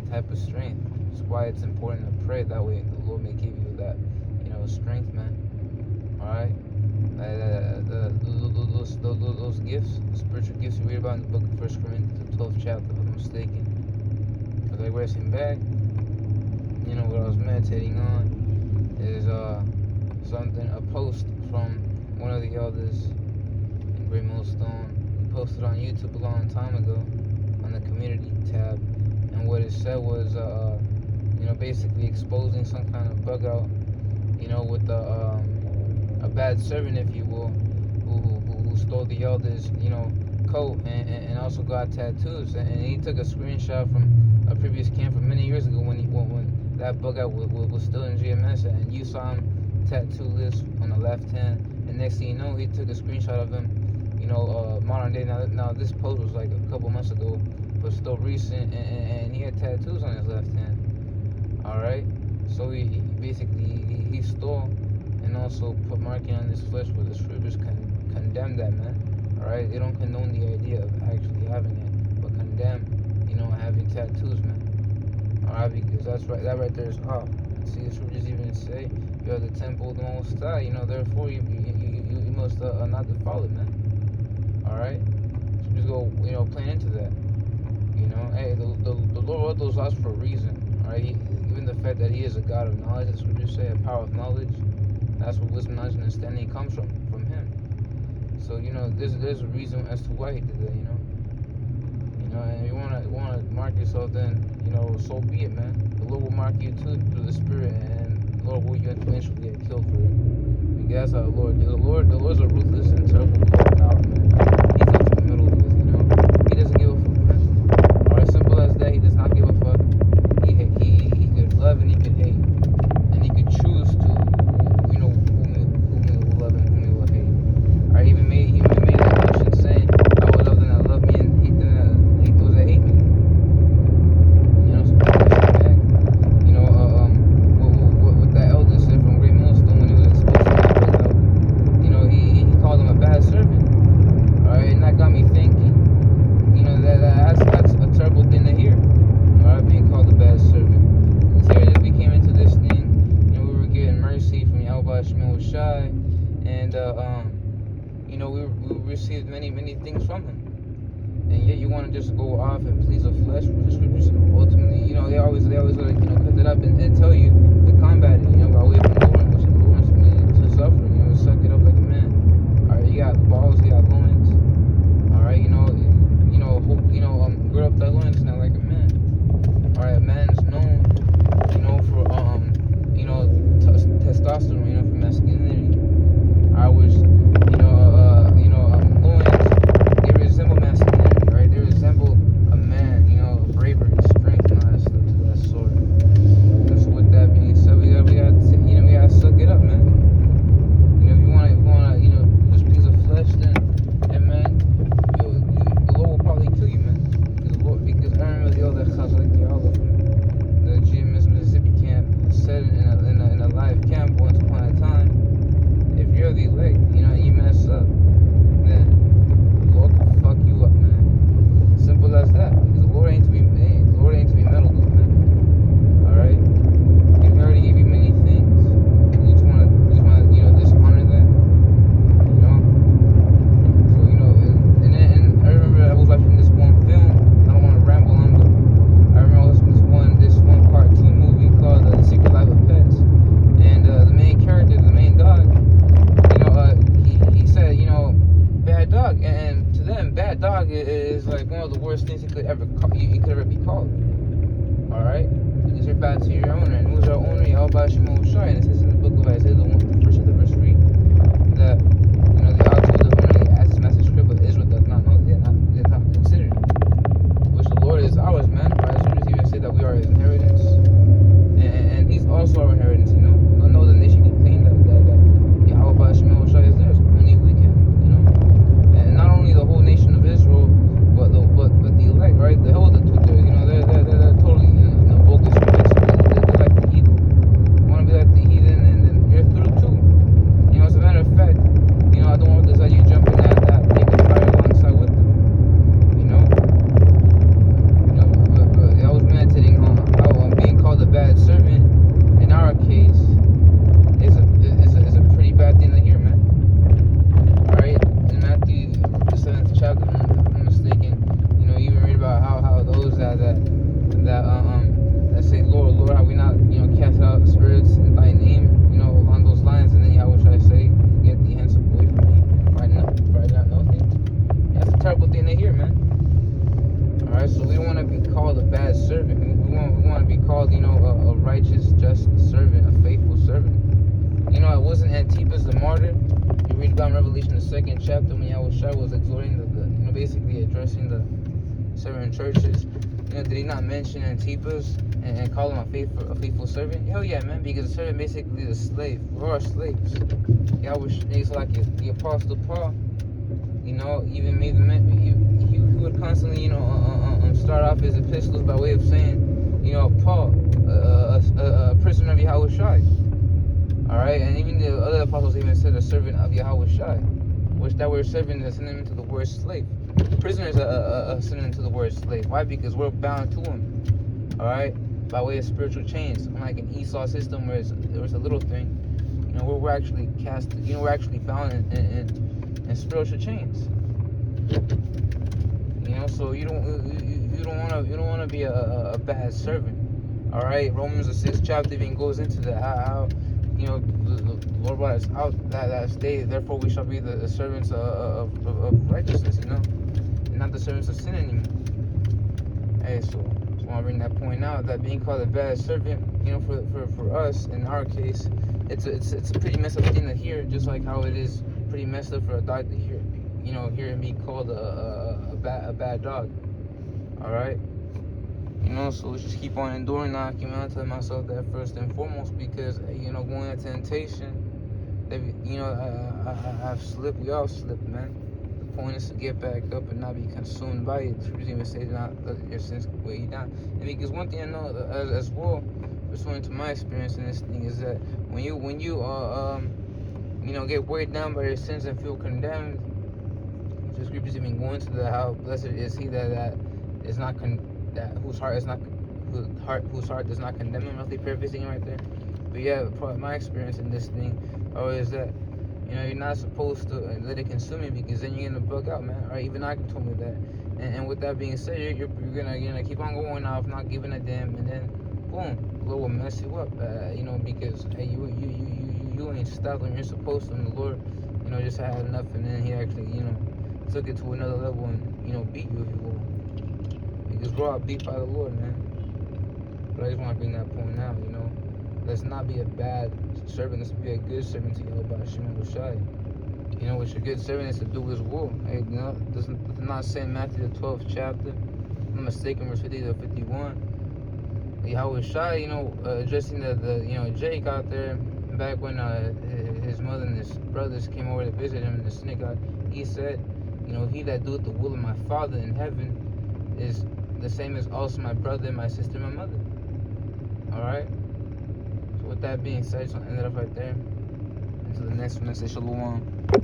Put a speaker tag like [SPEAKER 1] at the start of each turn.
[SPEAKER 1] type of strength. That's why it's important to pray. That way, the Lord may give you that, strength, man. All right. Those gifts, spiritual gifts you read about in the book of First Corinthians, the 12th chapter, if I'm not mistaken. Because like resting back, what I was meditating on is a post from one of the elders in Great Millstone. He posted on YouTube a long time ago on the community tab, and what it said was, basically exposing some kind of bug out, with a bad servant, if you will, who stole the elder's, coat and also got tattoos. And he took a screenshot from a previous camp from many years ago when that bug out was still in GMS, and you saw him tattoo-less on the left hand. And next thing you know, he took a screenshot of him, modern day. Now this post was like a couple months ago, but still recent, and he had tattoos on his left hand. All right, so he basically he stole and also put marking on his flesh, where the scriptures condemn that, man. All right, they don't condone the idea of actually having it, but condemn, having tattoos, man. All right, because that right there is off. See, the scriptures even say you are the temple of the Most High. Therefore you must not defile it, man. All right, so just go, playing into that. Hey, the Lord wrote those laws for a reason. All right, even the fact that He is a God of knowledge, that's what you say, a power of knowledge. That's where wisdom, knowledge, and understanding comes from Him. So there's a reason as to why He did that. And if you wanna mark yourself, then so be it, man. The Lord will mark you too through the Spirit, and the Lord will eventually get killed for it. Because that's how the Lord is. The Lord's a ruthless and terrible power, man. He's up in the middle of this. He doesn't give a fuck, man. Alright, simple as that. He does not give a fuck. He could love and he could hate, and he could choose to, whom he will love and whom he will hate. Alright, he even made that question saying, "I will love them that love me and hate them that hate those that hate me." So back. What that elder said from Great Millstone when he was exposed to that bug out, he called him a bad servant. Alright, and that got me thinking. That's a terrible thing to hear. Alright, being called a bad servant. Because here we came into this thing, we were getting mercy from Yahweh Shemel Shai, and we received many things from him. And yet you want to just go off and please the flesh, which the scriptures ultimately, they always like, cut that up and tell you to combat it, by way of endurance, to suffering, suck it up like a man. Alright, you got balls, you got loins. Alright, gird up that loins now like a man. Alright, a man's known, for testosterone, for masculinity. I was, loins, they resemble masculinity, right? They resemble a man, bravery, strength, and all that the second chapter when Yahushua was exhorting basically addressing the certain churches, did he not mention Antipas and call him a faithful servant? Hell yeah, man, because a servant basically is a slave. We're all slaves. Yahushua, like the Apostle Paul, even made the man, he would constantly, start off his epistles by way of saying, Paul, a prisoner of Yahushua. Alright, and even the other apostles even said a servant of Yahushua, which that word servant is a synonym to the word slave. Prisoner is a synonym to the word slave. Why? Because we're bound to him. Alright? By way of spiritual chains. Unlike an Esau system where it's a little thing, we're actually cast, we're actually bound in spiritual chains. So you don't want to be a bad servant. All right, Romans the 6th chapter even goes into that how the Lord brought us out that day. Therefore, we shall be the servants of righteousness, and not the servants of sin anymore. Hey, so I want to bring that point out, that being called a bad servant, for us in our case, it's a pretty messed up thing to hear, just like how it is pretty messed up for a dog to hear, hearing me called a bad dog. All right. So let's just keep on enduring that. I tell myself that first and foremost, because going into temptation, I've slipped. We all slipped, man. The point is to get back up and not be consumed by it. Scripture even say not let your sins weigh you down. And because one thing I know as well, pursuant to my experience in this thing, is that when you get weighed down by your sins and feel condemned, the scriptures even go into how blessed is he that is not whose heart does not condemn him. Roughly paraphrasing right there. But yeah, my experience in this thing is that you're not supposed to let it consume you, because then you're gonna bug out, man. Right? Even I told me that. And with that being said, you're gonna keep on going off, not giving a damn, and then boom, the Lord will mess you up. Because hey, you ain't stopped when you're supposed to, and the Lord, just had enough, and then He actually, took it to another level and beat you, if you will. Because we're all beat by the Lord, man. But I just want to bring that point out, Let's not be a bad servant. Let's be a good servant to Yahuwah Shema Shai. What your good servant is to do His will. Hey, does not say in Matthew the 12th chapter, if I'm mistaken, verse 50 to 51. Yahuwah Shai, addressing the Jake out there back when his mother and his brothers came over to visit him in the synagogue. He said, he that doeth the will of my Father in heaven is the same as also my brother, my sister, my mother. Alright? So with that being said, I just want to end it up right there. Until the next one, I say shalom.